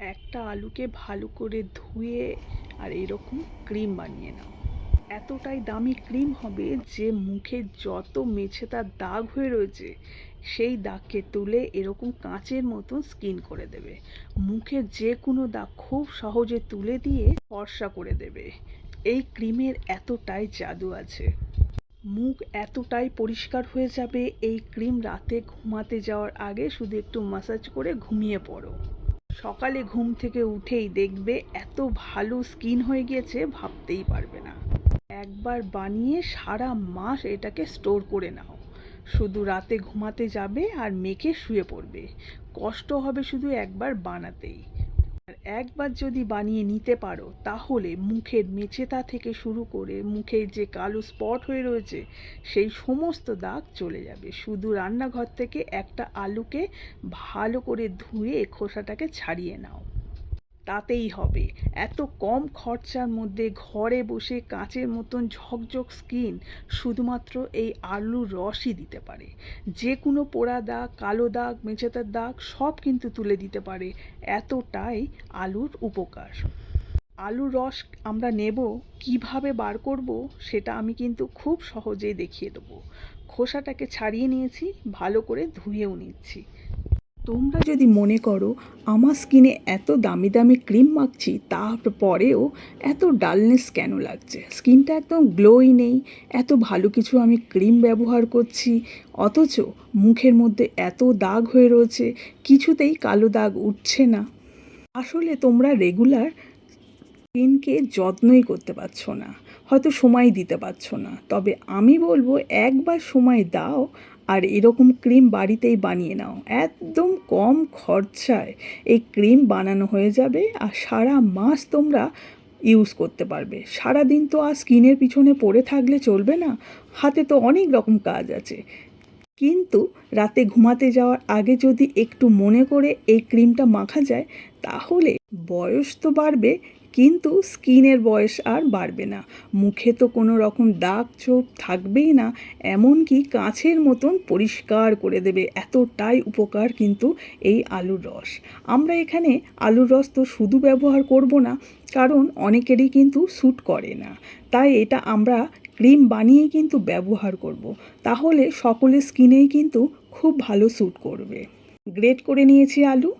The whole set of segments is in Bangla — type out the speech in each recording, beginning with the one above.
একটা আলুকে ভালো করে ধুয়ে আর এরকম ক্রিম বানিয়ে নাও। এতটাই দামি ক্রিম হবে যে মুখে যত মেছেতার দাগ হয়ে রয়েছে সেই দাগকে তুলে এরকম কাঁচের মতন স্কিন করে দেবে। মুখের যে কোনো দাগ খুব সহজে তুলে দিয়ে ফর্সা করে দেবে। এই ক্রিমের এতটাই জাদু আছে। মুখ এতটাই পরিষ্কার হয়ে যাবে, এই ক্রিম রাতে ঘুমাতে যাওয়ার আগে শুধু একটু ম্যাসাজ করে ঘুমিয়ে পড়ো। সকালে ঘুম থেকে উঠেই দেখবে এত ভালো স্কিন হয়ে গিয়েছে ভাবতেই পারবে না। একবার বানিয়ে সারা মাস এটাকে স্টোর করে নাও। শুধু রাতে ঘুমাতে যাবে আর মেখে শুয়ে পড়বে। কষ্ট হবে শুধু একবার বানাতেই। আর একবার যদি বানিয়ে নিতে পারো তাহলে মুখের মেছেতা থেকে শুরু করে মুখের যে কালো স্পট হয়ে রয়েছে সেই সমস্ত দাগ চলে যাবে। শুধু রান্নাঘর থেকে একটা আলুকে ভালো করে ধুয়ে খোসাটাকে ছাড়িয়ে নাও, তাতেই হবে। এত কম খরচার মধ্যে ঘরে বসে কাঁচের মতন ঝকঝক স্কিন শুধুমাত্র এই আলুর রসই দিতে পারে। যে কোনো পোড়া দাগ, কালো দাগ, মেছেতার দাগ সব কিন্তু তুলে দিতে পারে। এতটাই আলুর উপকার। আলুর রস আমরা নেব, কিভাবে বার করব সেটা আমি কিন্তু খুব সহজেই দেখিয়ে দেবো। খোসাটাকে ছাড়িয়ে নিয়েছি, ভালো করে ধুয়েও নিচ্ছি। তোমরা যদি মনে করো আমার স্কিনে এত দামি দামি ক্রিম মাখছি তারপরেও এত ডালনেস কেন লাগছে, স্কিনটা একদম গ্লোই নেই, এত ভালো কিছু আমি ক্রিম ব্যবহার করছি অথচ মুখের মধ্যে এত দাগ হয়ে রয়েছে, কিছুতেই কালো দাগ উঠছে না, আসলে তোমরা রেগুলার স্কিনকে যত্নই করতে পারছো না, হয়তো সময় দিতে পারছো না। তবে আমি বলবো একবার সময় দাও আর এরকম ক্রিম বাড়িতেই বানিয়ে নাও। একদম কম খরচায় এই ক্রিম বানানো হয়ে যাবে আর সারা মাস তোমরা ইউজ করতে পারবে। সারাদিন তো আর স্কিনের পিছনে পড়ে থাকলে চলবে না, হাতে তো অনেক রকম কাজ আছে। কিন্তু রাতে ঘুমাতে যাওয়ার আগে যদি একটু মনে করে এই ক্রিমটা মাখা যায় তাহলে বয়স তো বাড়বে কিন্তু স্কিনের বয়স আর বাড়বে না। মুখে তো কোনো রকম দাগ ছোপ থাকবেই না, এমনকি কাঁচের মতন পরিষ্কার করে দেবে। এতটাই উপকার কিন্তু এই আলুর রস। আমরা এখানে আলুর রস তো শুধু ব্যবহার করব না, কারণ অনেকেরই কিন্তু স্যুট করে না, তাই এটা আমরা ক্রিম বানিয়ে কিন্তু ব্যবহার করব। তাহলে সকলের স্কিনেই কিন্তু খুব ভালো স্যুট করবে। গ্রেট করে নিয়েছি আলু,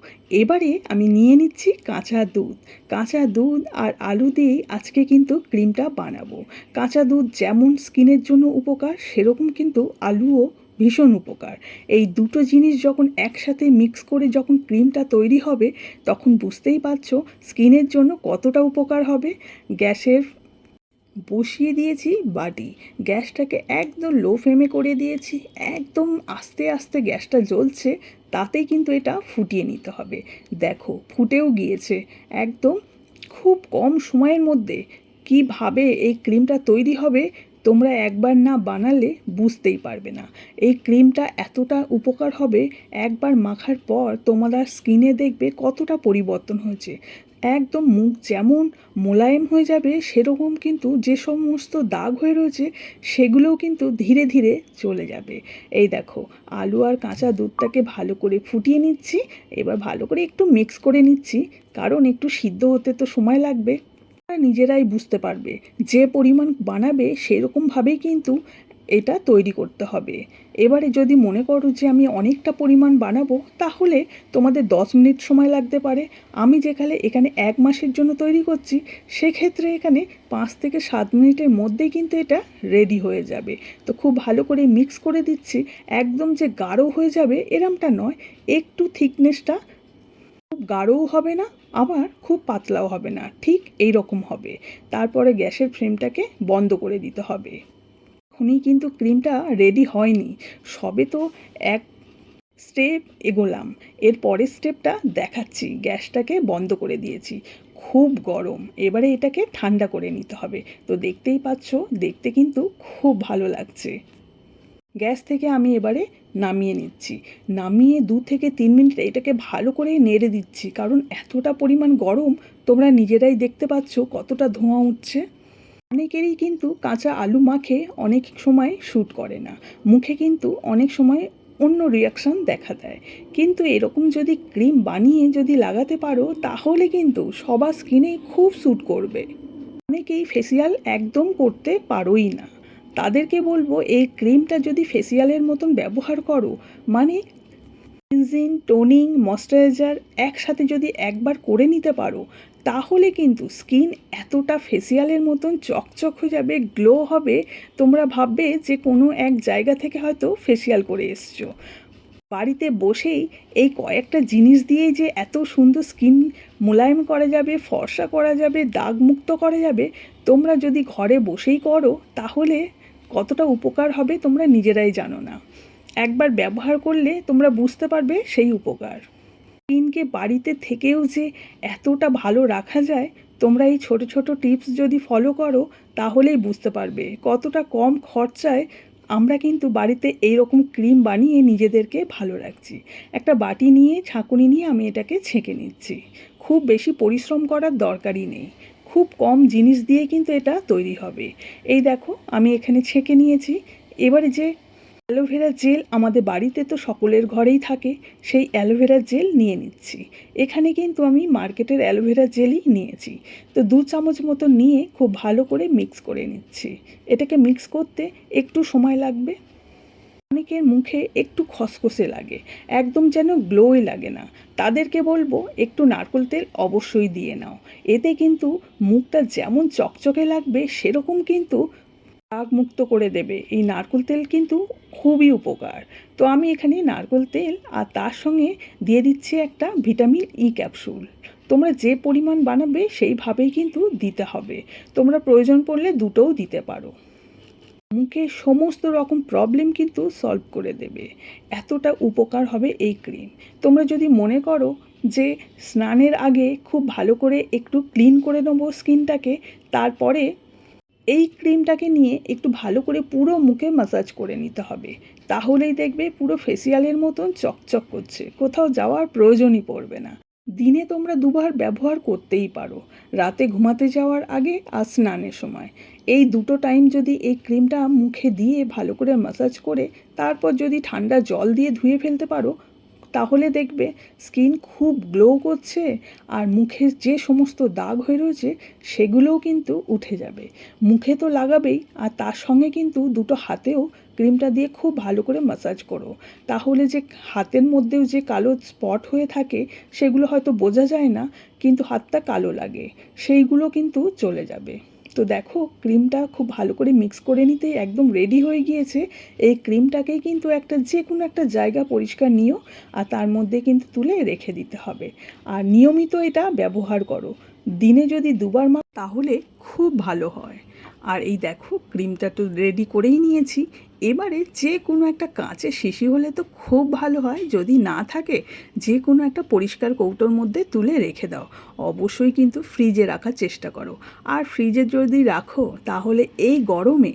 এবারে আমি নিয়ে নিচ্ছি কাঁচা দুধ। কাঁচা দুধ আর আলু দিয়েই আজকে কিন্তু ক্রিমটা বানাবো। কাঁচা দুধ যেমন স্কিনের জন্য উপকার সেরকম কিন্তু আলুও ভীষণ উপকার। এই দুটো জিনিস যখন একসাথে মিক্স করে যখন ক্রিমটা তৈরি হবে তখন বুঝতেই পারছো স্কিনের জন্য কতটা উপকার হবে। গ্যাসের বসিয়ে দিয়েছি বাটি, গ্যাসটাকে একদম লো ফ্লেমে করে দিয়েছি, একদম আস্তে আস্তে গ্যাসটা জ্বলছে, তাতেই কিন্তু এটা ফুটিয়ে নিতে হবে। দেখো ফুটেও গিয়েছে একদম খুব কম সময়ের মধ্যে। কিভাবে এই ক্রিমটা তৈরি হবে তোমরা একবার না বানালে বুঝতেই পারবে না। এই ক্রিমটা এতটা উপকার হবে, একবার মাখার পর তোমাদের স্কিনে দেখবে কতটা পরিবর্তন হয়েছে। একদম মুখ যেমন মোলায়েম হয়ে যাবে সেরকম কিন্তু যে সমস্ত দাগ হয়ে রয়েছে সেগুলোও কিন্তু ধীরে ধীরে চলে যাবে। এই দেখো আলু আর কাঁচা দুধটাকে ভালো করে ফুটিয়ে নিচ্ছি, এবার ভালো করে একটু মিক্স করে নিচ্ছি, কারণ একটু সিদ্ধ হতে তো সময় লাগবে। নিজেরাই বুঝতে পারবে যে পরিমাণ বানাবে সেরকমভাবেই কিন্তু এটা তৈরি করতে হবে। এবারে যদি মনে করো যে আমি অনেকটা পরিমাণ বানাবো তাহলে তোমাদের 10 মিনিট সময় লাগতে পারে। আমি যেখানে এখানে 1 মাসের জন্য তৈরি করছি সেক্ষেত্রে এখানে 5 থেকে 7 মিনিটের মধ্যেই কিন্তু এটা রেডি হয়ে যাবে। তো খুব ভালো করে মিক্স করে দিচ্ছি, একদম যে গাঢ় হয়ে যাবে এরমটা নয়, একটু থিকনেসটা খুব গাঢ়ও হবে না আবার খুব পাতলাও হবে না, ঠিক এই রকম হবে। তারপরে গ্যাসের ফ্লেমটাকে বন্ধ করে দিতে হবে। এখনই কিন্তু ক্রিমটা রেডি হয়নি, সবে তো এক স্টেপ এগোলাম, এর পরের স্টেপটা দেখাচ্ছি। গ্যাসটাকে বন্ধ করে দিয়েছি, খুব গরম, এবারে এটাকে ঠান্ডা করে নিতে হবে। তো দেখতেই পাচ্ছ দেখতে কিন্তু খুব ভালো লাগছে। গ্যাস থেকে আমি এবারে নামিয়ে নিচ্ছি, নামিয়ে 2 থেকে 3 মিনিট এটাকে ভালো করে নেড়ে দিচ্ছি, কারণ এতটা পরিমাণ গরম তোমরা নিজেরাই দেখতে পাচ্ছ কতটা ধোঁয়া উঠছে। অনেকেরই কিন্তু কাঁচা আলু মাখে অনেক সময় শ্যুট করে না, মুখে কিন্তু অনেক সময় অন্য রিয়াকশান দেখা দেয়। কিন্তু এরকম যদি ক্রিম বানিয়ে যদি লাগাতে পারো তাহলে কিন্তু সবার স্কিনে খুব স্যুট করবে। অনেকেই ফেসিয়াল একদম করতে পারোই না, তাদেরকে বলবো এই ক্রিমটা যদি ফেসিয়ালের মতন ব্যবহার করো, মানে ক্লিনজিং, টোনিং, ময়েশ্চারাইজার একসাথে যদি একবার করে নিতে পারো তাহলে কিন্তু স্কিন এতটা ফেসিয়ালের মতন চকচক হয়ে যাবে, গ্লো হবে, তোমরা ভাববে যে কোনো এক জায়গা থেকে হয়তো ফেসিয়াল করে এসছো। বাড়িতে বসেই এই কয়েকটা জিনিস দিয়েই যে এত সুন্দর স্কিন মোলায়েম করা যাবে, ফর্সা করা যাবে, দাগমুক্ত করা যাবে, তোমরা যদি ঘরে বসেই করো তাহলে কতটা উপকার হবে তোমরা নিজেরাই জানো না। একবার ব্যবহার করলে তোমরা বুঝতে পারবে সেই উপকার। স্কিনকে বাড়িতে থেকেও যে এতটা ভালো রাখা যায়, তোমরা এই ছোট ছোট টিপস যদি ফলো করো তাহলেই বুঝতে পারবে কতটা কম খরচায় আমরা কিন্তু বাড়িতে এইরকম ক্রিম বানিয়ে নিজেদেরকে ভালো রাখছি। একটা বাটি নিয়ে, ছাঁকুনি নিয়ে আমি এটাকে ছেঁকে নিচ্ছি। খুব বেশি পরিশ্রম করার দরকারই নেই, খুব কম জিনিস দিয়ে কিন্তু এটা তৈরি হবে। এই দেখো আমি এখানে ছেঁকে নিয়েছি। এবারে যে অ্যালোভেরা জেল আমাদের বাড়িতে তো সকলের ঘরেই থাকে, সেই অ্যালোভেরা জেল নিয়ে নিচ্ছি। এখানে কিন্তু আমি মার্কেটের অ্যালোভেরা জেলই নিয়েছি। তো 2 চামচ মতো নিয়ে খুব ভালো করে মিক্স করে নিচ্ছি। এটাকে মিক্স করতে একটু সময় লাগবে। অনেকের মুখে একটু খসখসে লাগে, একদম যেন গ্লোই লাগে না, তাদেরকে বলবো একটু নারকেল তেল অবশ্যই দিয়ে নাও। এতে কিন্তু মুখটা যেমন চকচকে লাগবে সেরকম কিন্তু দাগমুক্ত করে দেবে। এই নারকেল তেল কিন্তু খুবই উপকার। তো আমি এখানে নারকেল তেল আর তার সঙ্গে দিয়ে দিচ্ছি একটা ভিটামিন ই ক্যাপসুল। তোমরা যে পরিমাণ বানাবে সেইভাবেই কিন্তু দিতে হবে, তোমরা প্রয়োজন পড়লে দুটোও দিতে পারো। মুখে সমস্ত রকম প্রবলেম কিন্তু সলভ করে দেবে, এতটা উপকার হবে এই ক্রিম। তোমরা যদি মনে করো যে স্নানের আগে খুব ভালো করে একটু ক্লিন করে নেবো স্কিনটাকে, তারপরে এই ক্রিমটাকে নিয়ে একটু ভালো করে পুরো মুখে ম্যাসাজ করে নিতে হবে, তাহলেই দেখবে পুরো ফেসিয়ালের মতন চকচক করছে, কোথাও যাওয়ার প্রয়োজনই পড়বে না। দিনে তোমরা 2বার ব্যবহার করতেই পারো, রাতে ঘুমাতে যাওয়ার আগে আর স্নানের সময়। এই দুটো টাইম যদি এই ক্রিমটা মুখে দিয়ে ভালো করে ম্যাসাজ করে তারপর যদি ঠান্ডা জল দিয়ে ধুয়ে ফেলতে পারো তাহলে দেখবে স্কিন খুব গ্লো করছে, আর মুখে যে সমস্ত দাগ হয়ে রয়েছে সেগুলোও কিন্তু উঠে যাবে। মুখে তো লাগাবেই, আর তার সঙ্গে কিন্তু দুটো হাতেও ক্রিমটা দিয়ে খুব ভালো করে ম্যাসাজ করো, তাহলে যে হাতের মধ্যেও যে কালো স্পট হয়ে থাকে সেগুলো হয়তো বোঝা যায় না, কিন্তু হাতটা কালো লাগে, সেইগুলো কিন্তু চলে যাবে। তো দেখো ক্রিমটা খুব ভালো করে মিক্স করে নিতেই একদম রেডি হয়ে গিয়েছে। এই ক্রিমটাকেই কিন্তু যে কোনো একটা জায়গা পরিষ্কার নিও, আর তার মধ্যে কিন্তু তুলে রেখে দিতে হবে। আর নিয়মিত এটা ব্যবহার করো, দিনে যদি 2বার তাহলে খুব ভালো হয়। আর এই দেখো ক্রিমটা তো রেডি করেই নিয়েছি। এবারে যে কোনো একটা কাঁচের শিশি হলে তো খুব ভালো হয়, যদি না থাকে যে কোনো একটা পরিষ্কার কৌটোর মধ্যে তুলে রেখে দাও। অবশ্যই কিন্তু ফ্রিজে রাখার চেষ্টা করো, আর ফ্রিজে যদি রাখো তাহলে এই গরমে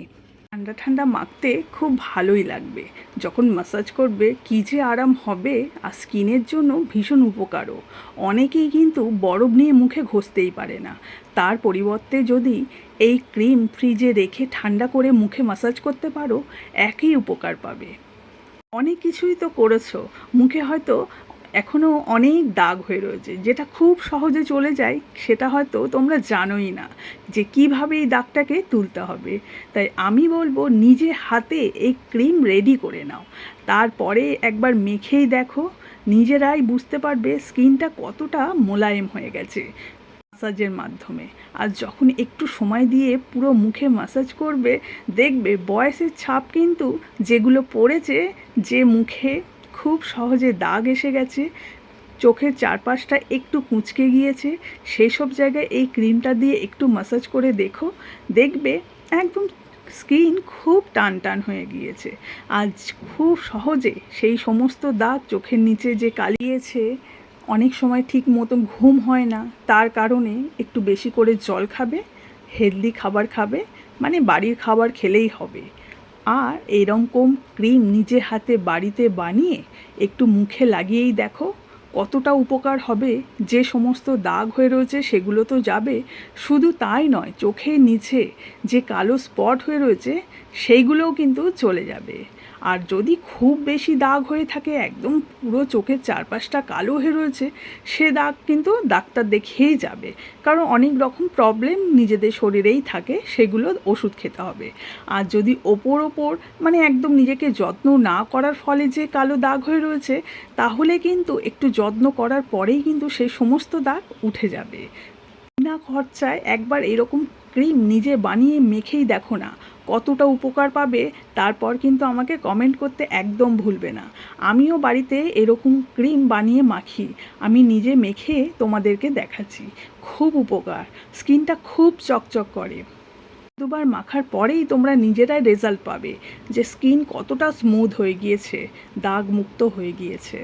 ঠান্ডা ঠান্ডা মাখতে খুব ভালোই লাগবে। যখন ম্যাসাজ করবে কী যে আরাম হবে, আর স্কিনের জন্য ভীষণ উপকারও। অনেকেই কিন্তু বরফ নিয়ে মুখে ঘষতেই পারে না, তার পরিবর্তে যদি এই ক্রিম ফ্রিজে রেখে ঠান্ডা করে মুখে ম্যাসাজ করতে পারো একই উপকার পাবে। অনেক কিছুই তো করেছো, মুখে হয়তো এখনও অনেক দাগ হয়ে রয়েছে, যেটা খুব সহজে চলে যায়, সেটা হয়তো তোমরা জানোই না যে কীভাবে এই দাগটাকে তুলতে হবে। তাই আমি বলবো নিজে হাতে এই ক্রিম রেডি করে নাও, তারপরে একবার মেখেই দেখো, নিজেরাই বুঝতে পারবে স্কিনটা কতটা মোলায়েম হয়ে গেছে ম্যাসাজের মাধ্যমে। আর যখন একটু সময় দিয়ে পুরো মুখে ম্যাসাজ করবে দেখবে বয়সের ছাপ কিন্তু যেগুলো পড়েছে, যে মুখে খুব সহজে দাগ এসে গেছে, চোখের চারপাশটা একটু কুঁচকে গিয়েছে, সেই সব জায়গায় এই ক্রিমটা দিয়ে একটু ম্যাসাজ করে দেখো, দেখবে একদম স্কিন খুব টান টান হয়ে গিয়েছে। আজ খুব সহজে সেই সমস্ত দাগ, চোখের নিচে যে কালিয়েছে, অনেক সময় ঠিক মতো ঘুম হয় না, তার কারণে একটু বেশি করে জল খাবে, হেলদি খাবার খাবে, মানে বাড়ির খাবার খেলেই হবে। আর এরকম ক্রিম নিজে হাতে বাড়িতে বানিয়ে একটু মুখে লাগিয়েই দেখো কতটা উপকার হবে। যে সমস্ত দাগ হয়ে রয়েছে সেগুলো তো যাবে, শুধু তাই নয়, চোখের নিচে যে কালো স্পট হয়ে রয়েছে সেইগুলোও কিন্তু চলে যাবে। আর যদি খুব বেশি দাগ হয়ে থাকে, একদম পুরো চোখের চারপাশটা কালো হয়ে রয়েছে, সে দাগ কিন্তু ডাক্তার দেখিয়েই যাবে, কারণ অনেক রকম প্রবলেম নিজেদের শরীরেই থাকে, সেগুলো ওষুধ খেতে হবে। আর যদি ওপর মানে একদম নিজেকে যত্ন না করার ফলে যে কালো দাগ হয়ে রয়েছে, তাহলে কিন্তু একটু যত্ন করার পরেই কিন্তু সেই সমস্ত দাগ উঠে যাবে। বিনা খরচায় একবার এরকম ক্রিম নিজে বানিয়ে মেখেই দেখো না, কতটা উপকার পাবে। তারপর কিন্তু আমাকে কমেন্ট করতে একদম ভুলবে না। আমিও বাড়িতে এরকম ক্রিম বানিয়ে মাখি, আমি নিজে মেখে তোমাদেরকে দেখাচ্ছি। খুব উপকার, স্কিনটা খুব চকচক করে। দুবার মাখার পরেই তোমরা নিজেরাই রেজাল্ট পাবে যে স্কিন কতটা স্মুথ হয়ে গিয়েছে, দাগ মুক্ত হয়ে গিয়েছে।